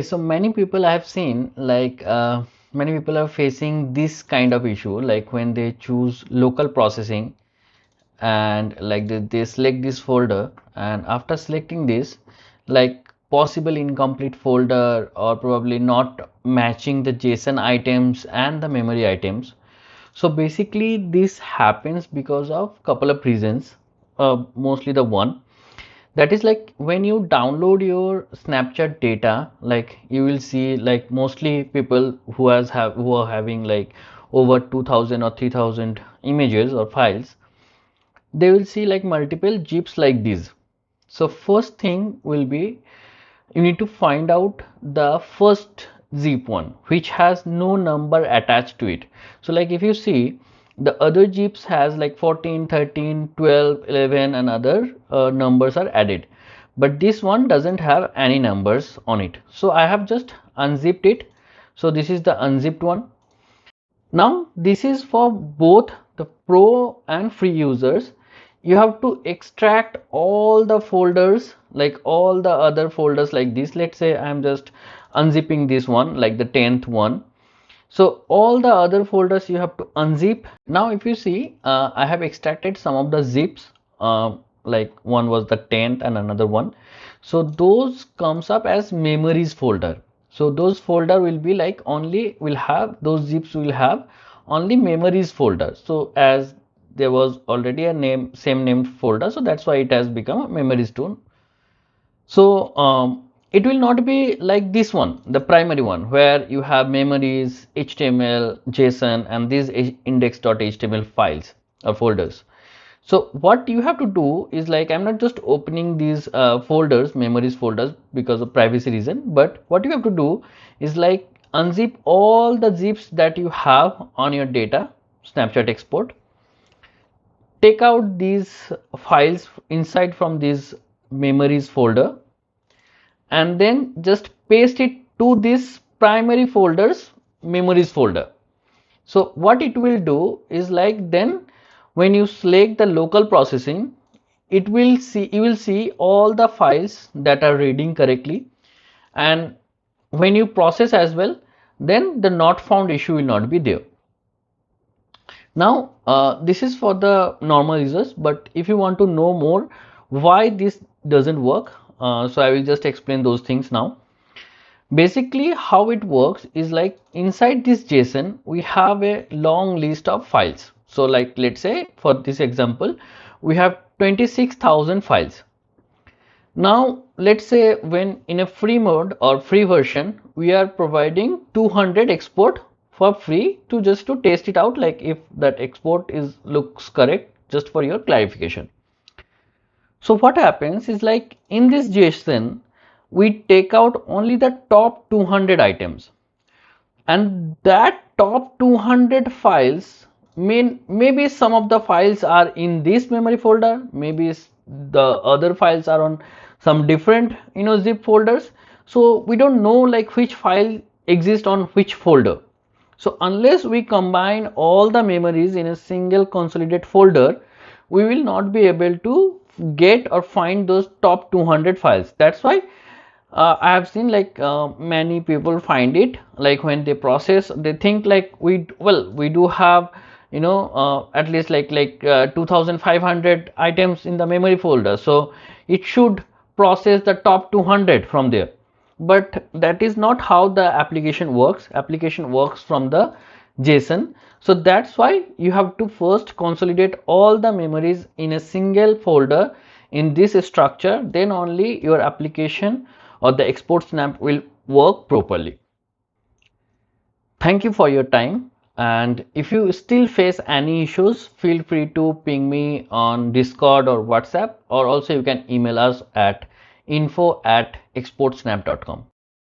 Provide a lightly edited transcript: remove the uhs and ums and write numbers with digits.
So many people I have seen many people are facing this kind of issue, like when they choose local processing and like they select this folder, and after selecting this, like possible incomplete folder or probably not matching the JSON items and the memory items. So basically this happens because of couple of reasons, mostly the one that is like when you download your Snapchat data, like you will see like mostly people who are having like over 2000 or 3000 images or files, they will see like multiple zips like this. So first thing will be you need to find out the first zip one which has no number attached to it. So like if you see the other zips has like 14, 13, 12, 11 and other numbers are added, but this one doesn't have any numbers on it. So I have just unzipped it. So this is the unzipped one. Now this is for both the pro and free users. You have to extract all the folders, like all the other folders like this. Let's say I'm just unzipping this one, like the 10th one. So all the other folders you have to unzip. Now if you see, I have extracted some of the zips, like one was the 10th and another one. So those comes up as memories folder. So those folder will be like only will have those zips will have only memories folder. So as there was already a same named folder, so that's why it has become a memories tool. So it will not be like this one, the primary one, where you have memories, HTML, JSON, and these index.html files or folders. So what you have to do is like I'm not just opening these folders, memories folders, because of privacy reason, but what you have to do is like unzip all the zips that you have on your data, Snapchat export. Take out these files inside from this memories folder and then just paste it to this primary folder's memories folder. So what it will do is like then when you select the local processing, it will see you will see all the files that are reading correctly, and when you process as well, then the not found issue will not be there. Now this is for the normal users, but if you want to know more why this doesn't work, so I will just explain those things now. Basically how it works is like inside this JSON we have a long list of files. So like let's say for this example we have 26,000 files. Now let's say when in a free mode or free version we are providing 200 export for free to just to test it out, like if that export is looks correct, just for your clarification. So what happens is like in this JSON we take out only the top 200 items, and that top 200 files maybe some of the files are in this memory folder, maybe the other files are on some different zip folders. So we don't know like which file exists on which folder. So unless we combine all the memories in a single consolidated folder, we will not be able to get or find those top 200 files. That's why I have seen like many people find it like when they process, they think like we do have at least like 2500 items in the memory folder, so it should process the top 200 from there. But that is not how the application works. Application works from the JSON. So that's why you have to first consolidate all the memories in a single folder in this structure, then only your application or the export snap will work properly. Thank you for your time, and if you still face any issues, feel free to ping me on Discord or WhatsApp, or also you can email us at info@exportsnap.com.